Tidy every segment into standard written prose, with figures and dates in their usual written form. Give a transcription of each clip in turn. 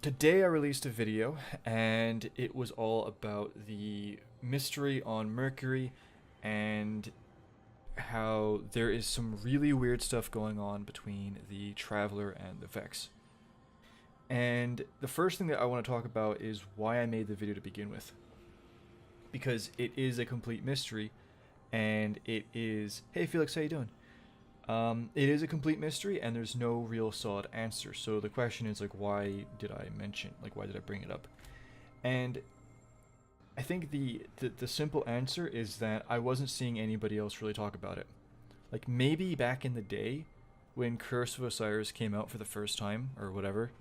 Today I released a video, and it was all about the mystery on Mercury and how there is some really weird stuff going on between the Traveler and the Vex. And the first thing that I want to talk about is why I made the video to begin with. Because it is a complete mystery, and it is... Hey Felix, how you doing? It is a complete mystery, and there's no real solid answer. So the question is, like, why did I why did I bring it up? And I think the simple answer is that I wasn't seeing anybody else really talk about it. Like, maybe back in the day, when Curse of Osiris came out for the first time, or whatever,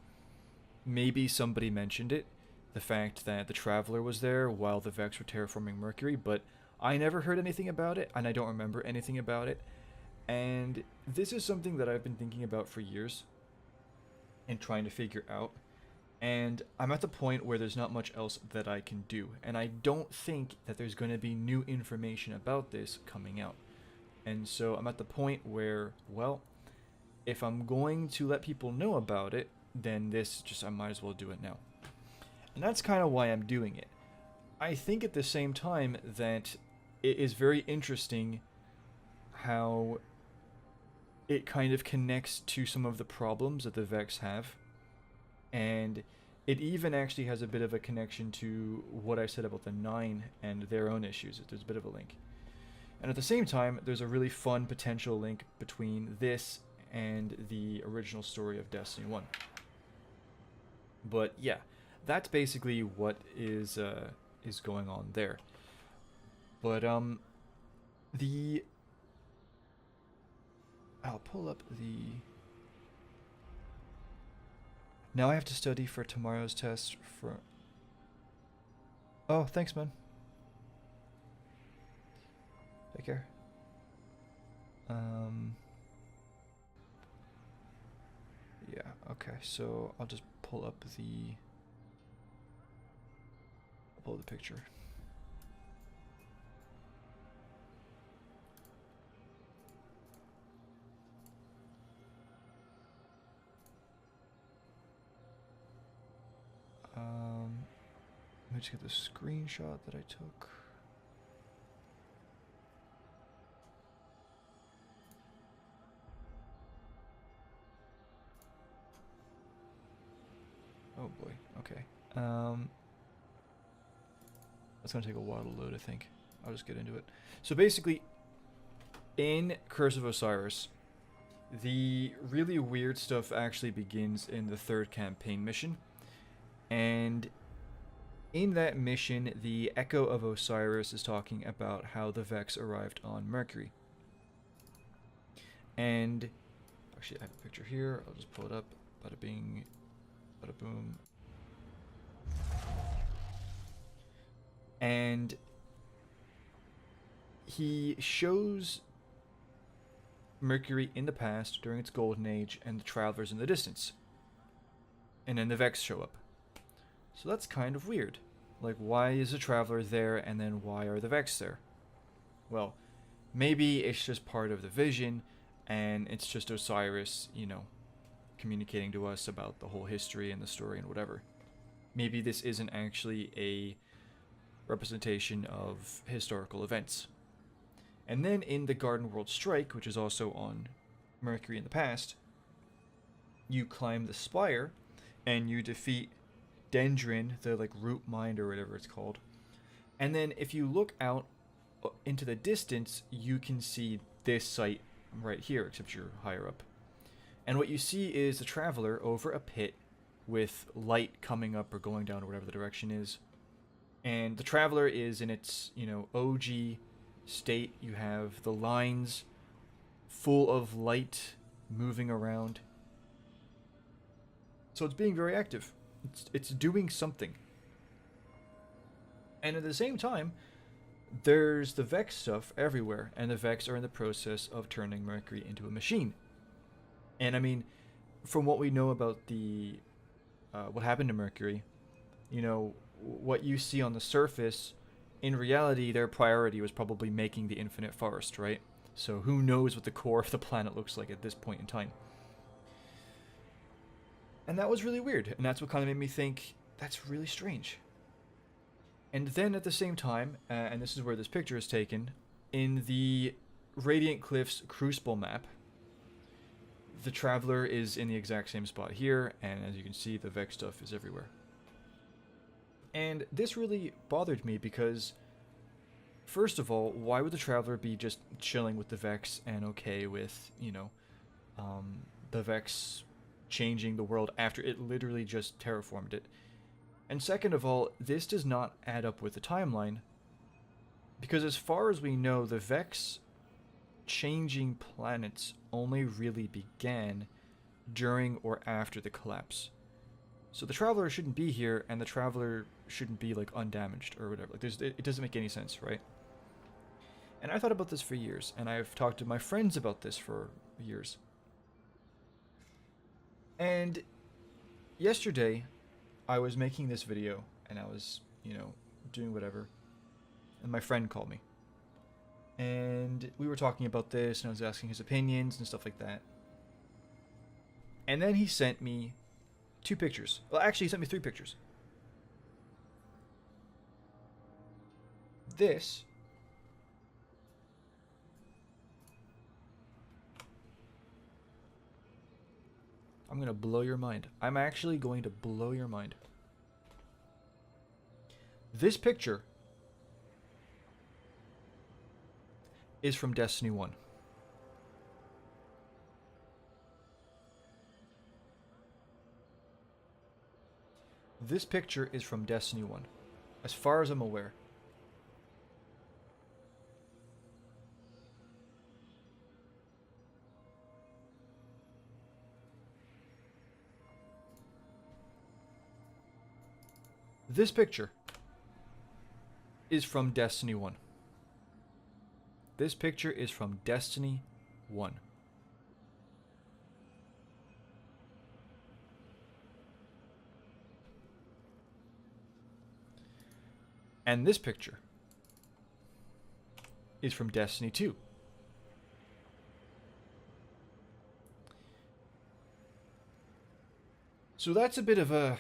maybe somebody mentioned it, the fact that the Traveler was there while the Vex were terraforming Mercury, but I never heard anything about it, and I don't remember anything about it. And this is something that I've been thinking about for years and trying to figure out. And I'm at the point where there's not much else that I can do. And I don't think that there's going to be new information about this coming out. And so I'm at the point where, well, if I'm going to let people know about it, then I might as well do it now. And that's kind of why I'm doing it. I think at the same time that it is very interesting how it kind of connects to some of the problems that the Vex have. And it even actually has a bit of a connection to what I said about the Nine and their own issues. There's a bit of a link. And at the same time, there's a really fun potential link between this and the original story of Destiny 1. But yeah, that's basically what is going on there. But I'll pull up the... Now I have to study for tomorrow's test for... Oh, thanks, man. Take care. Yeah, okay, so I'll just pull up the... I'll pull up the picture. Let me just get the screenshot that I took. Oh boy, okay. That's gonna take a while to load, I think. I'll just get into it. So basically, in Curse of Osiris, the really weird stuff actually begins in the third campaign mission. And in that mission, the Echo of Osiris is talking about how the Vex arrived on Mercury. And actually, I have a picture here. I'll just pull it up. Bada bing, bada boom. And he shows Mercury in the past during its golden age and the Travelers in the distance. And then the Vex show up. So that's kind of weird. Like, why is the Traveler there, and then why are the Vex there? Well, maybe it's just part of the vision, and it's just Osiris, you know, communicating to us about the whole history and the story and whatever. Maybe this isn't actually a representation of historical events. And then in the Garden World Strike, which is also on Mercury in the past, you climb the spire, and you defeat Dendron, the like root mind or whatever it's called. And then if you look out into the distance, you can see this site right here, except you're higher up. And what you see is the Traveler over a pit with light coming up or going down or whatever the direction is. And the Traveler is in its, you know, OG state. You have the lines full of light moving around. So it's being very active. It's doing something. And at the same time, there's the Vex stuff everywhere, and the Vex are in the process of turning Mercury into a machine. And I mean, from what we know about the what happened to Mercury, you know, what you see on the surface, in reality, their priority was probably making the infinite forest, right? So who knows what the core of the planet looks like at this point in time. And that was really weird, and that's what kind of made me think, that's really strange. And then at the same time, and this is where this picture is taken, in the Radiant Cliffs Crucible map, the Traveler is in the exact same spot here, and as you can see, the Vex stuff is everywhere. And this really bothered me because, first of all, why would the Traveler be just chilling with the Vex and okay with, you know, the Vex changing the world after it literally just terraformed it? And second of all, this does not add up with the timeline, because as far as we know, the Vex changing planets only really began during or after the collapse. So the Traveler shouldn't be here, and the Traveler shouldn't be, like, undamaged or whatever. Like, it doesn't make any sense, right? And I thought about this for years, and I've talked to my friends about this for years. And yesterday, I was making this video, and I was, you know, doing whatever, and my friend called me. And we were talking about this, and I was asking his opinions and stuff like that. And then he sent me 2 pictures. Well, actually, he sent me 3 pictures. This I'm going to blow your mind. I'm actually going to blow your mind. This picture is from Destiny 1. This picture is from Destiny 1, as far as I'm aware. This picture is from Destiny 1. This picture is from Destiny 1. And this picture is from Destiny 2. So that's a bit of a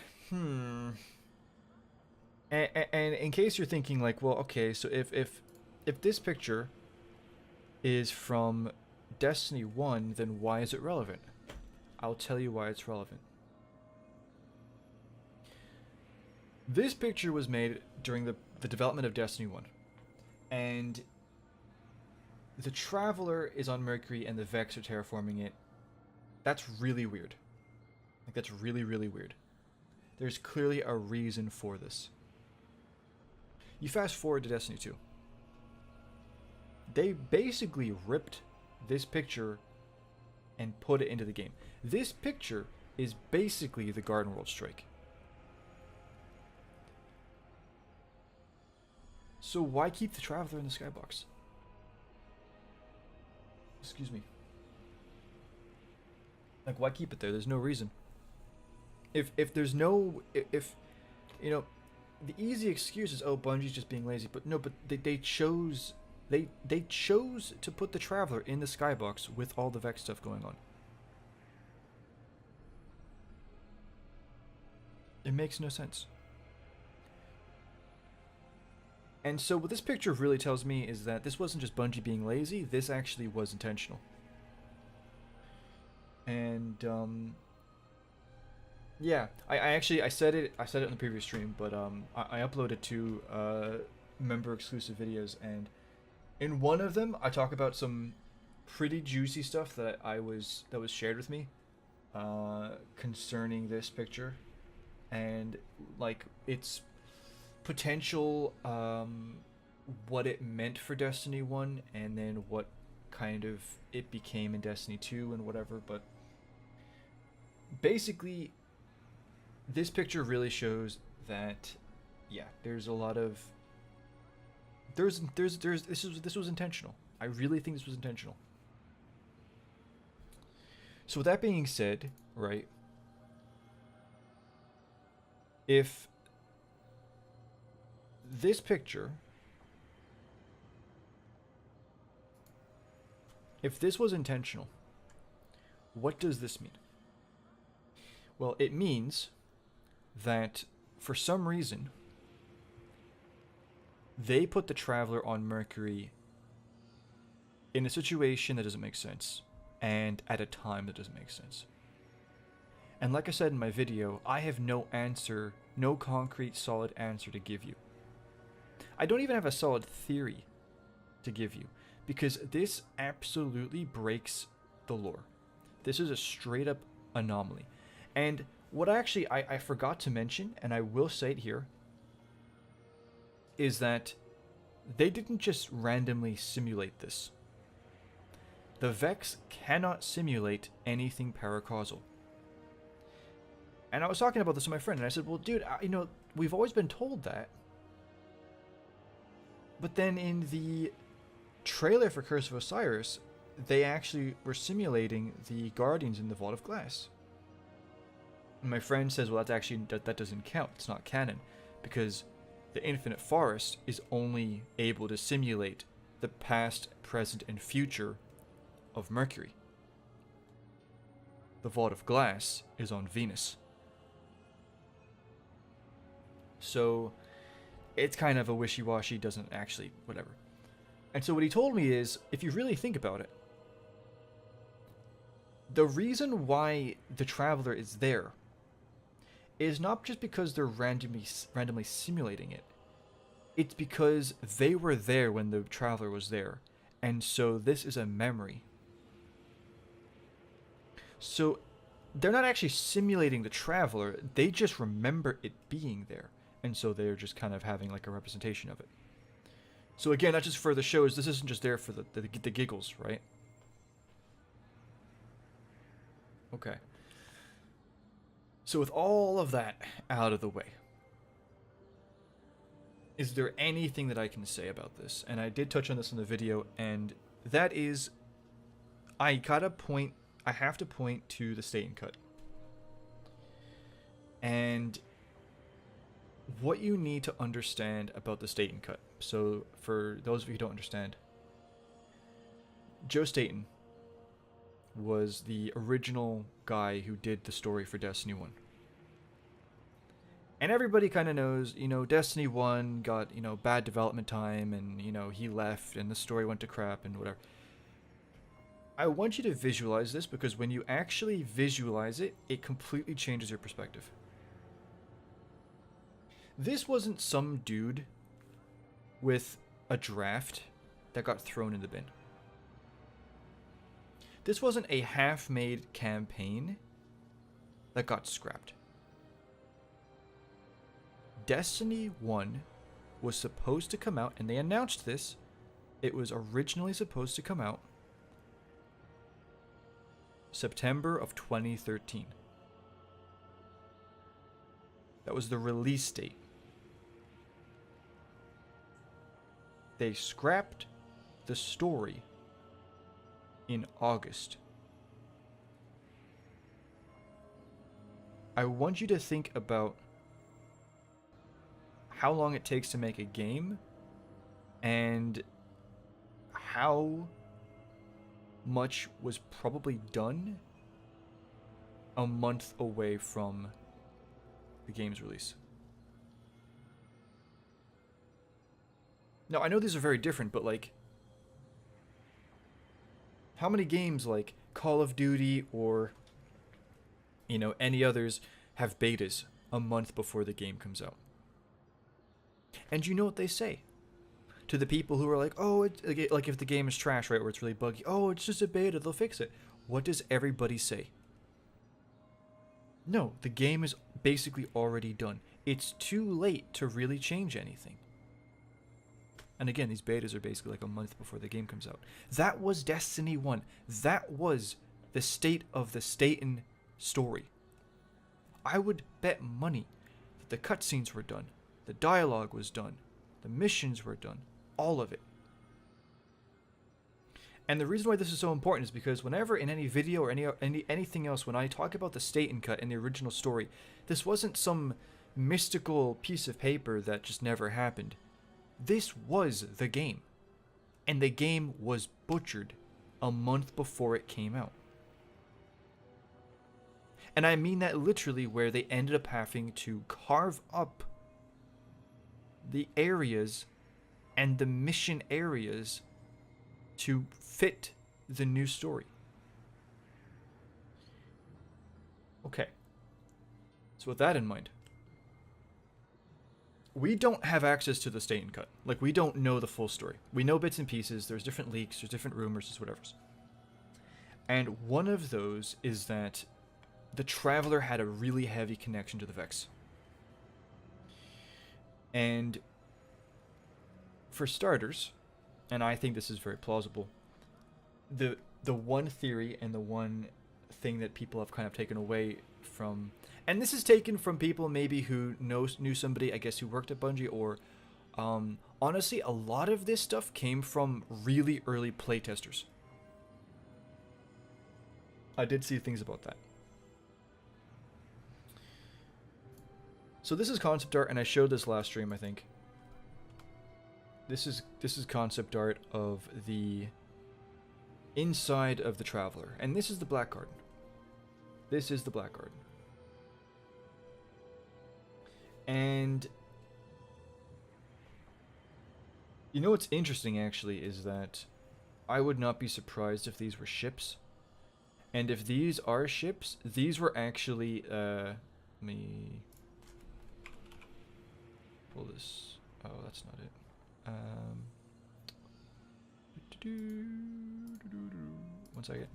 And in case you're thinking, like, well, okay, so if this picture is from Destiny 1, then why is it relevant? I'll tell you why it's relevant. This picture was made during the development of Destiny 1. And the Traveler is on Mercury and the Vex are terraforming it. That's really weird. Like, that's really, really weird. There's clearly a reason for this. You fast forward to Destiny 2. They basically ripped this picture and put it into the game. This picture is basically the Garden World Strike. So why keep the Traveler in the skybox? Excuse me. Like, why keep it there? There's no reason. If there's no... If you know... The easy excuse is, oh, Bungie's just being lazy. But no, but they chose... They chose to put the Traveler in the skybox with all the Vex stuff going on. It makes no sense. And so what this picture really tells me is that this wasn't just Bungie being lazy, this actually was intentional. And yeah, I said it in the previous stream, but I uploaded 2 member exclusive videos, and in one of them I talk about some pretty juicy stuff that was shared with me concerning this picture, and like its potential, what it meant for Destiny 1, and then what kind of it became in Destiny 2 and whatever. But basically this picture really shows that, yeah, there's a lot of this was intentional. I really think this was intentional. So with that being said, right, if this picture, if this was intentional, what does this mean? Well, it means that for some reason they put the Traveler on Mercury in a situation that doesn't make sense and at a time that doesn't make sense. And like I said in my video, I have no answer, no concrete solid answer to give you. I don't even have a solid theory to give you, because this absolutely breaks the lore. This is a straight up anomaly. And what I forgot to mention, and I will say it here, is that they didn't just randomly simulate this. The Vex cannot simulate anything paracausal. And I was talking about this with my friend, and I said, well, dude, you know, we've always been told that. But then in the trailer for Curse of Osiris, they actually were simulating the Guardians in the Vault of Glass. And my friend says, well, that's actually, that doesn't count. It's not canon. Because the Infinite Forest is only able to simulate the past, present, and future of Mercury. The Vault of Glass is on Venus. So it's kind of a wishy-washy, doesn't actually, whatever. And so what he told me is, if you really think about it, the reason why the Traveler is there is not just because they're randomly simulating it. It's because they were there when the Traveler was there. And so this is a memory. So they're not actually simulating the Traveler, they just remember it being there. And so they're just kind of having like a representation of it. So again, that just further shows this isn't just there for the giggles, right? Okay. So with all of that out of the way, is there anything that I can say about this? And I did touch on this in the video, and that is, I have to point to the Staten Cut. And what you need to understand about the Staten Cut. So for those of you who don't understand, Joe Staten was the original guy who did the story for Destiny 1. And everybody kind of knows, you know, Destiny 1 got, you know, bad development time, and, you know, he left and the story went to crap and whatever. I want you to visualize this, because when you actually visualize it, it completely changes your perspective. This wasn't some dude with a draft that got thrown in the bin. This wasn't a half-made campaign that got scrapped. Destiny 1 was supposed to come out, and they announced this. It was originally supposed to come out September of 2013. That was the release date. They scrapped the story in August. I want you to think about how long it takes to make a game and how much was probably done a month away from the game's release. Now, I know these are very different, but like, how many games like Call of Duty or, you know, any others have betas a month before the game comes out? And you know what they say to the people who are like, oh, it's like if the game is trash, right, or it's really buggy, oh, it's just a beta, they'll fix it. What does everybody say? No, the game is basically already done. It's too late to really change anything. And again, these betas are basically like a month before the game comes out. That was Destiny 1. That was the state of the Staten story. I would bet money that the cutscenes were done, the dialogue was done, the missions were done, all of it. And the reason why this is so important is because whenever in any video or anything else, when I talk about the Staten Cut in the original story, this wasn't some mystical piece of paper that just never happened. This was the game. And the game was butchered a month before it came out. And I mean that literally, where they ended up having to carve up the areas and the mission areas to fit the new story. Okay. So with that in mind, we don't have access to the Staten Cut. Like, we don't know the full story. We know bits and pieces. There's different leaks. There's different rumors. There's whatever. And one of those is that the Traveler had a really heavy connection to the Vex. And for starters, and I think this is very plausible, the one theory and the one thing that people have kind of taken away from, and this is taken from people maybe who knew somebody, I guess, who worked at Bungie, or honestly, a lot of this stuff came from really early playtesters. I did see things about that. So this is concept art, and I showed this last stream, I think. This is concept art of the inside of the Traveler, and this is the Black Garden. This is the Black Garden. And you know what's interesting, actually, is that I would not be surprised if these were ships. And if these are ships, these were actually, let me pull this. Oh, that's not it. One second.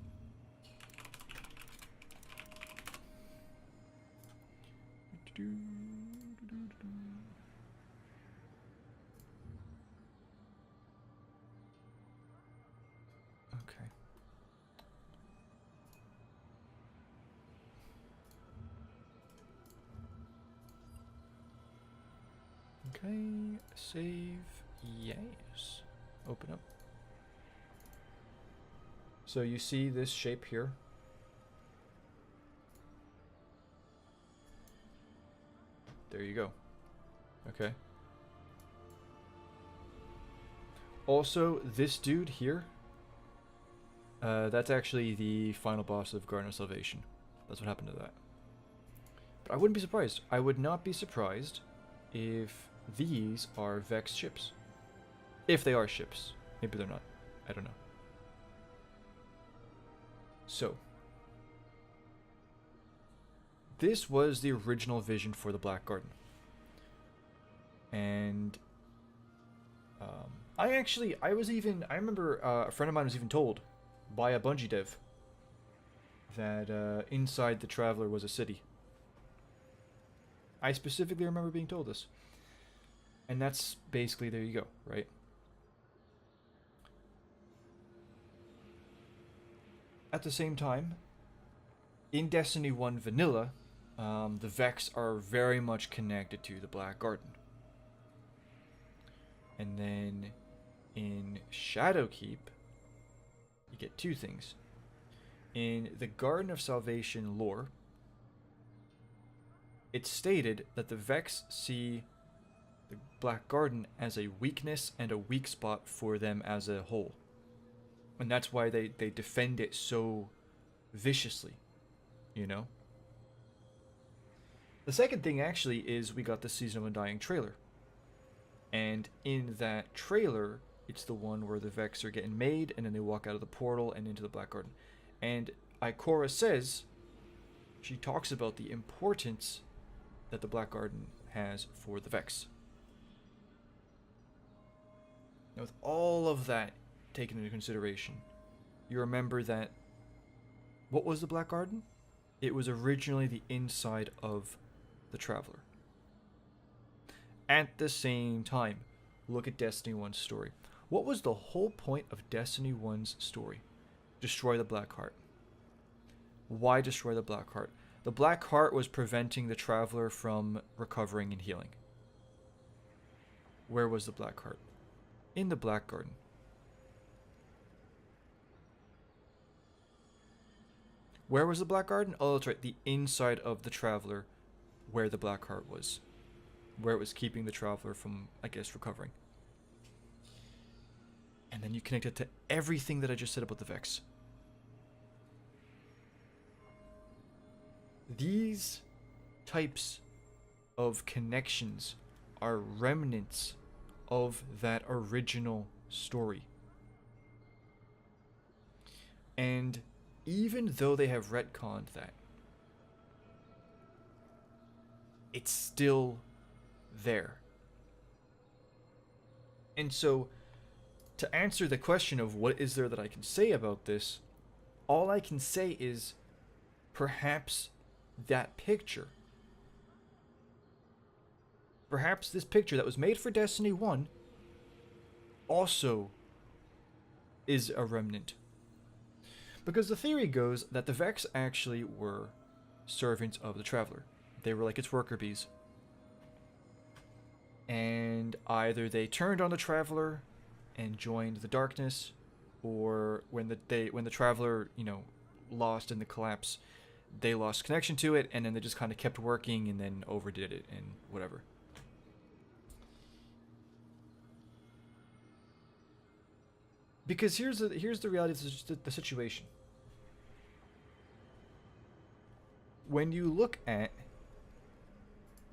Okay. Okay, save, yes. Open up. So you see this shape here. There you go. Okay. Also, this dude here, that's actually the final boss of Garden of Salvation. That's what happened to that. But I wouldn't be surprised. I would not be surprised if these are Vex ships. If they are ships. Maybe they're not. I don't know. So, this was the original vision for the Black Garden. And I remember a friend of mine was even told by a Bungie dev that inside the Traveler was a city. I specifically remember being told this. And that's basically, there you go, right? At the same time, in Destiny 1 Vanilla, the Vex are very much connected to the Black Garden. And then in Shadowkeep, you get two things. In the Garden of Salvation lore, it's stated that the Vex see the Black Garden as a weakness and a weak spot for them as a whole. And that's why they defend it so viciously, you know? The second thing, actually, is we got the Season of Undying trailer. And in that trailer, it's the one where the Vex are getting made, and then they walk out of the portal and into the Black Garden. And Ikora says, she talks about the importance that the Black Garden has for the Vex. Now, with all of that taken into consideration, you remember that, what was the Black Garden? It was originally the inside of the Traveler. At the same time, look at Destiny 1's story. What was the whole point of Destiny 1's story? Destroy the Black Heart. Why destroy the Black Heart? The Black Heart was preventing the Traveler from recovering and healing. Where was the Black Heart? In the Black Garden. Where was the Black Garden? Oh, that's right, the inside of the Traveler, where the Black Heart was. Where it was keeping the Traveler from, I guess, recovering. And then you connect it to everything that I just said about the Vex. These types of connections are remnants of that original story. And even though they have retconned that, it's still there. And so, to answer the question of what is there that I can say about this, all I can say is perhaps that picture. Perhaps this picture that was made for Destiny 1 also is a remnant. Because the theory goes that the Vex actually were servants of the Traveler. They were like its worker bees. And either they turned on the Traveler and joined the darkness, or when the Traveler, lost in the collapse, they lost connection to it, and then they just kind of kept working and then overdid it and whatever. Because here's the reality of the situation. When you look at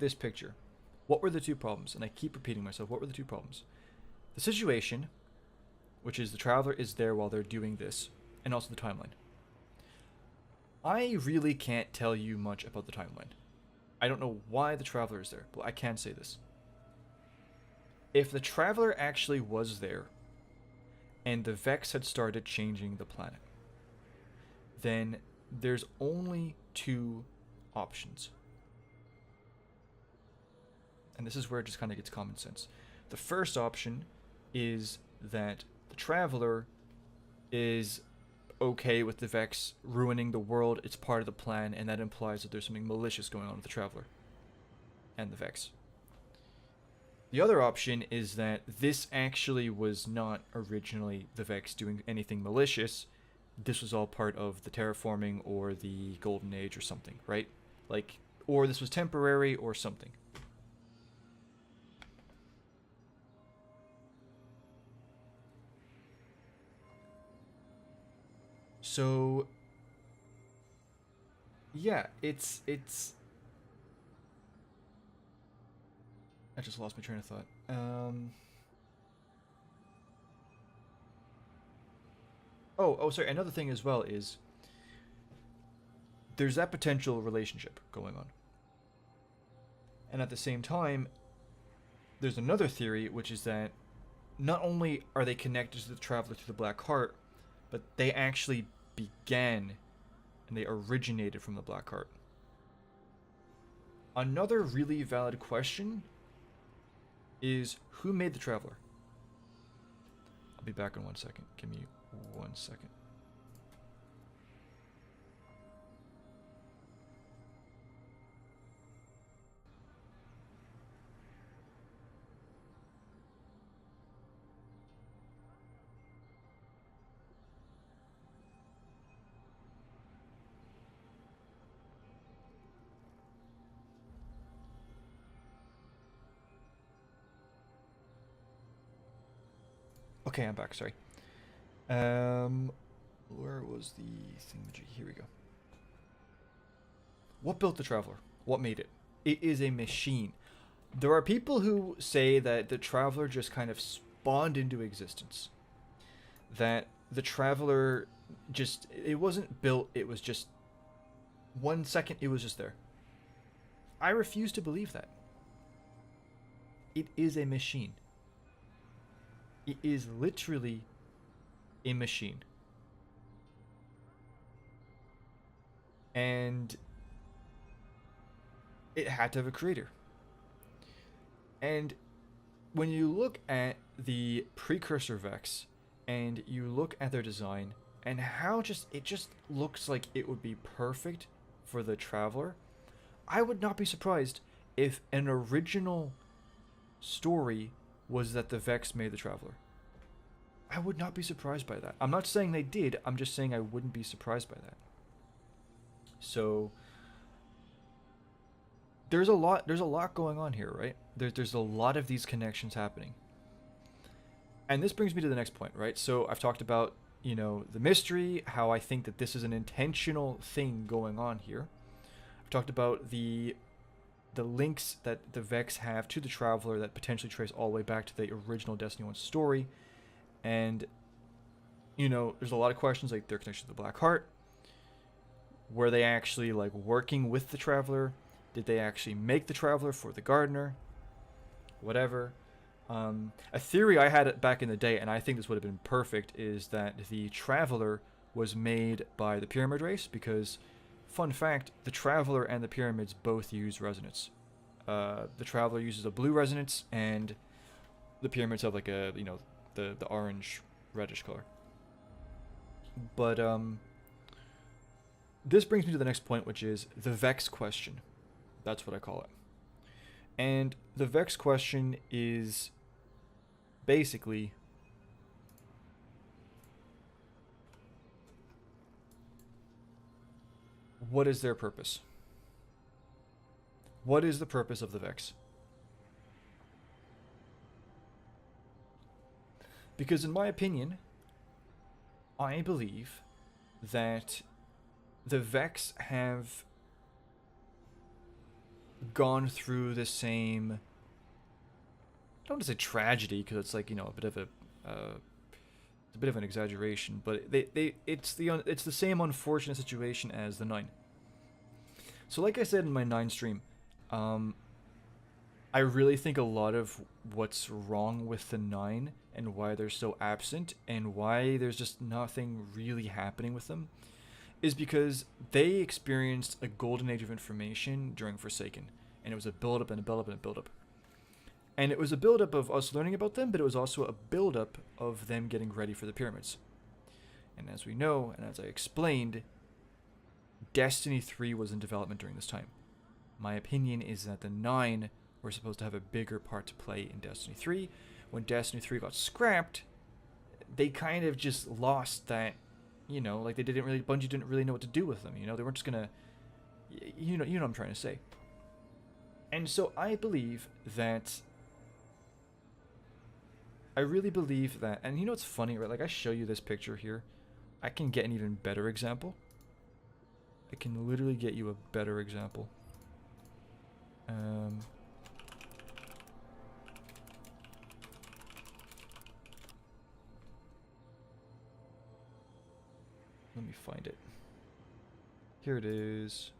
this picture, what were the two problems? And I keep repeating myself, what were the two problems? The situation, which is the Traveler is there while they're doing this, and also the timeline. I really can't tell you much about the timeline. I don't know why the Traveler is there, but I can say this. If the Traveler actually was there, and the Vex had started changing the planet, then there's only two options. And this is where it just kind of gets common sense. The first option is that the Traveler is okay with the Vex ruining the world, it's part of the plan, and that implies that there's something malicious going on with the Traveler and the Vex. The other option is that this actually was not originally the Vex doing anything malicious. This was all part of the terraforming or the Golden Age or something, right? Like, or this was temporary or something. So, yeah, it's I just lost my train of thought. Oh, sorry. Another thing as well is there's that potential relationship going on. And at the same time, there's another theory, which is that not only are they connected to the Traveler through the Black Heart, but they actually began and they originated from the Black Heart. Another really valid question is who made the Traveler? I'll be back in 1 second. Give me 1 second. Okay, I'm back, sorry. Where was the thingamajig? Here we go. What built the Traveler? What made it? It is a machine. There are people who say that the Traveler just kind of spawned into existence. That the Traveler just, it wasn't built, it was just 1 second, it was just there. I refuse to believe that. It is a machine. It is literally a machine. And it had to have a creator. And when you look at the precursor Vex and you look at their design and how it just looks like it would be perfect for the Traveler, I would not be surprised if an original story was that the Vex made the Traveler. I would not be surprised by that. I'm not saying they did, I'm just saying I wouldn't be surprised by that. So there's a lot going on here, right? There's a lot of these connections happening. And this brings me to the next point, right? So I've talked about, the mystery, how I think that this is an intentional thing going on here. I've talked about the links that the Vex have to the Traveler that potentially trace all the way back to the original Destiny 1 story. And, you know, there's a lot of questions like their connection to the Black Heart. Were they actually, like, working with the Traveler? Did they actually make the Traveler for the Gardener? Whatever. A theory I had back in the day, and I think this would have been perfect, is that the Traveler was made by the Pyramid race because, fun fact, the Traveler and the Pyramids both use resonance. The Traveler uses a blue resonance, and the Pyramids have like a, you know, the orange reddish color. But this brings me to the next point, which is the Vex question. That's what I call it. And the Vex question is basically, what is their purpose? What is the purpose of the Vex? Because in my opinion, I believe that the Vex have gone through the same, I don't want to say tragedy because it's like, you know, a bit of an exaggeration, but it's the same unfortunate situation as the 9. So like I said in my 9 stream, I really think a lot of what's wrong with the 9 and why they're so absent and why there's just nothing really happening with them is because they experienced a golden age of information during Forsaken, and it was a build-up and a build-up and a build-up. And it was a build-up of us learning about them, but it was also a build-up of them getting ready for the pyramids. And as we know, and as I explained, Destiny 3 was in development during this time. My opinion is that the 9 were supposed to have a bigger part to play in Destiny 3. When Destiny 3 got scrapped, they kind of just lost that, you know, like Bungie didn't really know what to do with them, you know, they weren't just gonna, you know what I'm trying to say. And so I believe that, I really believe that, and you know what's funny, right, like I show you this picture here, I can get an even better example. I can literally get you a better example. Let me find it. Here it is.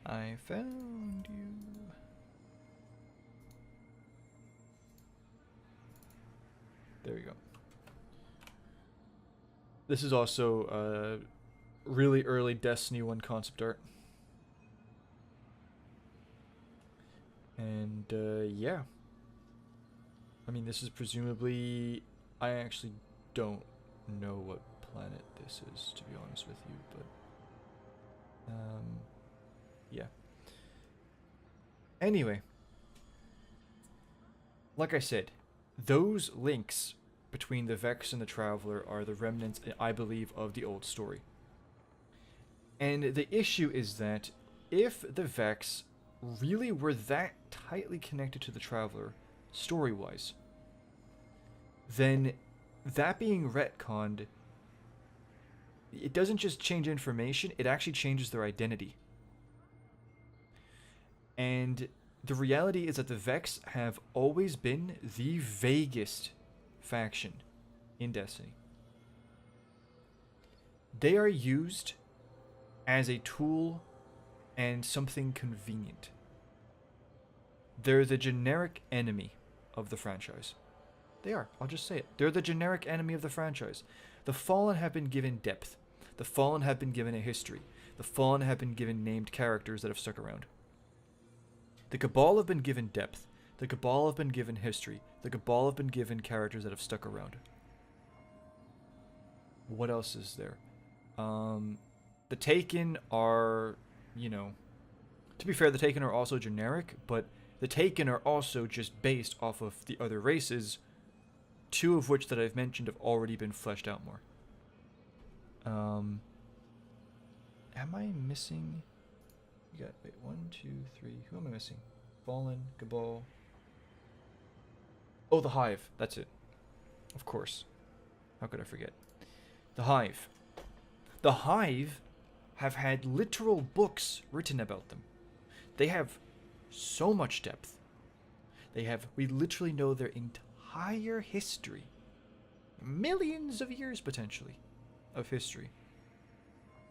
I found you. There you go. This is also really early Destiny 1 concept art. And yeah. I mean, this is presumably, I actually don't know what planet this is, to be honest with you, but yeah. Anyway, like I said, those links between the Vex and the Traveler are the remnants, I believe, of the old story. And the issue is that if the Vex really were that tightly connected to the Traveler, story-wise, then that being retconned, it doesn't just change information, it actually changes their identity. And the reality is that the Vex have always been the vaguest faction in Destiny. They are used as a tool and something convenient. They're the generic enemy of the franchise. They are, I'll just say it. They're the generic enemy of the franchise. The Fallen have been given depth. The Fallen have been given a history. The Fallen have been given named characters that have stuck around. The Cabal have been given depth. The Cabal have been given history. The Cabal have been given characters that have stuck around. What else is there? The Taken are, you know, to be fair, the Taken are also generic, but the Taken are also just based off of the other races, two of which that I've mentioned have already been fleshed out more. am I missing? You got, wait, 1, 2, 3. Who am I missing? Fallen, Cabal. Oh, the Hive. That's it. Of course. How could I forget? The Hive. The Hive have had literal books written about them. They have so much depth. We literally know their entire history. Millions of years, potentially, of history.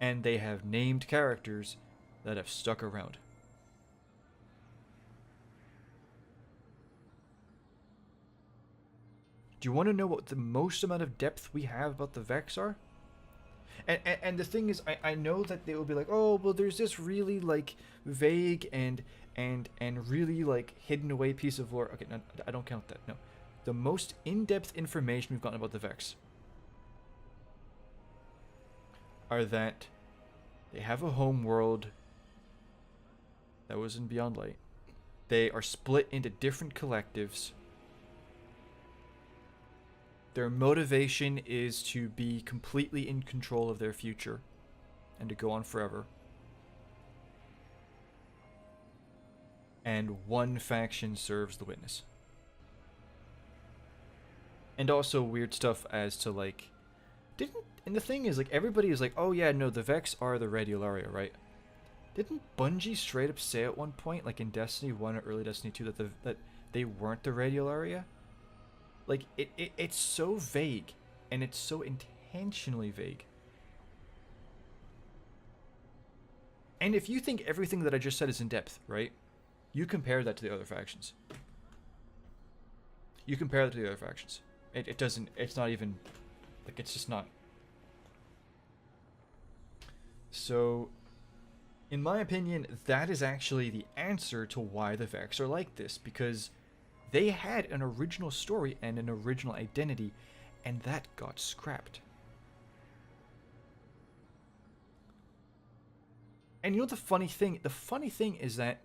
And they have named characters that have stuck around. Do you want to know what the most amount of depth we have about the Vex are? And the thing is, I know that they will be like, oh, well, there's this really, like, vague and really, like, hidden away piece of lore. Okay, no, I don't count that, no. The most in-depth information we've gotten about the Vex are that they have a home world that was in Beyond Light. They are split into different collectives. Their motivation is to be completely in control of their future and to go on forever. And one faction serves the witness. And also weird stuff as to, like, and the thing is, like, everybody is like, oh yeah, no, the Vex are the Radiolaria, right? Didn't Bungie straight up say at one point, like in Destiny 1 or early Destiny 2, that they weren't the Radiolaria? Like, it's so vague, and it's so intentionally vague. And if you think everything that I just said is in depth, right? You compare that to the other factions. You compare that to the other factions. It doesn't, it's not even, like, it's just not. So, in my opinion, that is actually the answer to why the Vex are like this, because they had an original story and an original identity, and that got scrapped. And you know the funny thing? The funny thing is that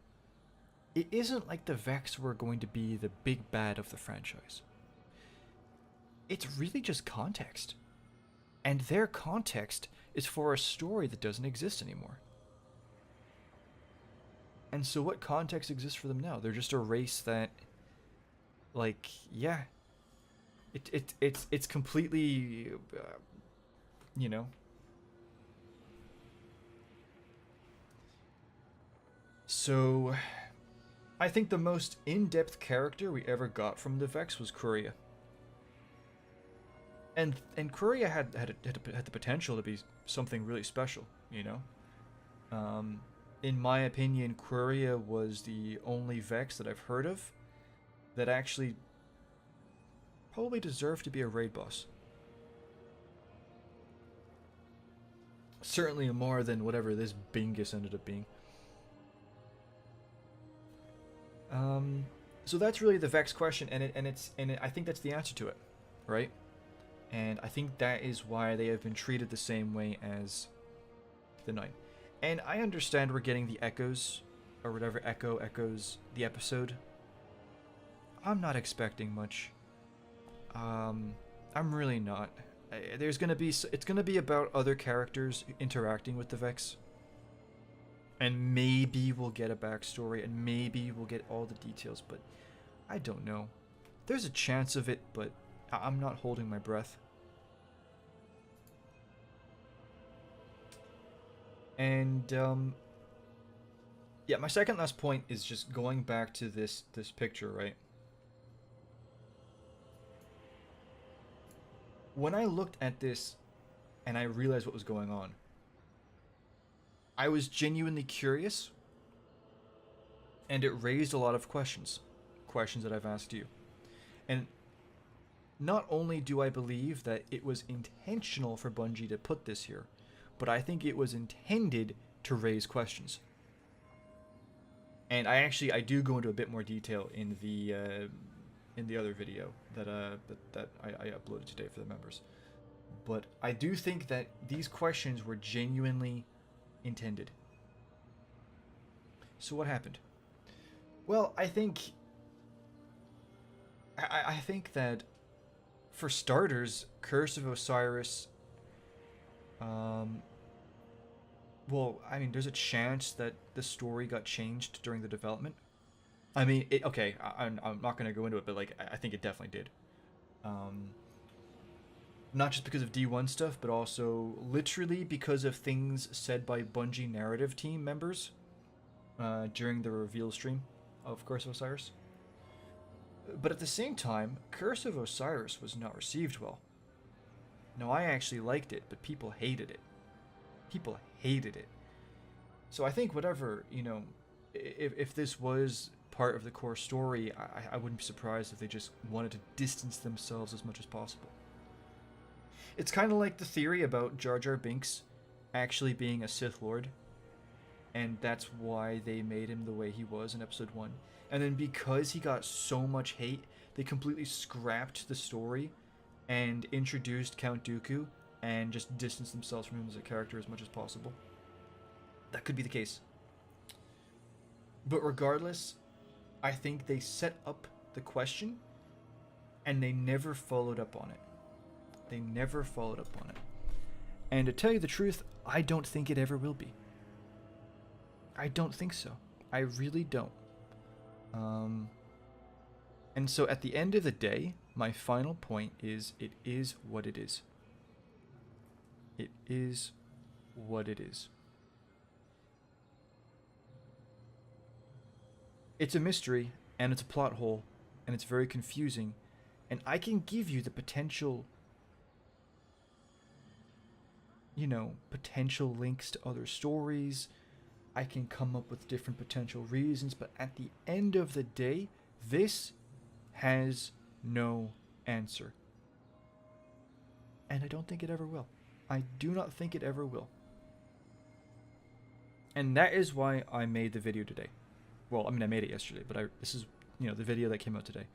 it isn't like the Vex were going to be the big bad of the franchise. It's really just context. And their context is for a story that doesn't exist anymore. And so what context exists for them now? They're just a race that, like, yeah, it's completely, you know. So, I think the most in-depth character we ever got from the Vex was Courier. And Courier had the potential to be something really special, you know. In my opinion, Courier was the only Vex that I've heard of that actually probably deserved to be a raid boss. Certainly more than whatever this Bingus ended up being. So that's really the Vex question, and I think that's the answer to it, right? And I think that is why they have been treated the same way as the Nine. And I understand we're getting the echoes, or whatever echoes the episode. I'm not expecting much. I'm really not. It's gonna be about other characters interacting with the Vex. And maybe we'll get a backstory, and maybe we'll get all the details, but I don't know. There's a chance of it, but I'm not holding my breath. And, yeah, my second last point is just going back to this picture, right? When I looked at this and I realized what was going on, I was genuinely curious, and it raised a lot of questions that I've asked you. And not only do I believe that it was intentional for Bungie to put this here, but I think it was intended to raise questions. And I do go into a bit more detail in the other video that I uploaded today for the members. But I do think that these questions were genuinely intended. So what happened? Well, I think that, for starters, Curse of Osiris Well, I mean, there's a chance that the story got changed during the development. I mean, okay, I'm not gonna go into it, but like, I think it definitely did. Um, not just because of D1 stuff, but also literally because of things said by Bungie narrative team members during the reveal stream of Curse of Osiris. But at the same time, Curse of Osiris was not received well. Now, I actually liked it, but people hated it. People hated it. So I think whatever, if this was part of the core story, I wouldn't be surprised if they just wanted to distance themselves as much as possible. It's kind of like the theory about Jar Jar Binks actually being a Sith Lord, and that's why they made him the way he was in Episode 1. And then because he got so much hate, they completely scrapped the story and introduced Count Dooku and just distanced themselves from him as a character as much as possible. That could be the case. But regardless, I think they set up the question and they never followed up on it. They never followed up on it. And to tell you the truth, I don't think it ever will be. I don't think so. I really don't. And so at the end of the day, my final point is it is what it is. It is what it is. It's a mystery, and it's a plot hole, and it's very confusing, and I can give you the potential, potential links to other stories. I can come up with different potential reasons, but at the end of the day, this has no answer. And I don't think it ever will. I do not think it ever will. And that is why I made the video today. Well, I mean, I made it yesterday, but this is, the video that came out today.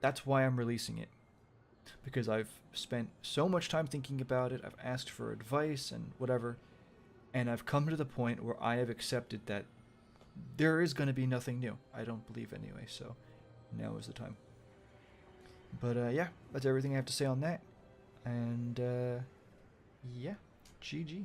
That's why I'm releasing it. Because I've spent so much time thinking about it, I've asked for advice and whatever, and I've come to the point where I have accepted that there is going to be nothing new. I don't believe anyway, so now is the time. But yeah, that's everything I have to say on that. And yeah, GG.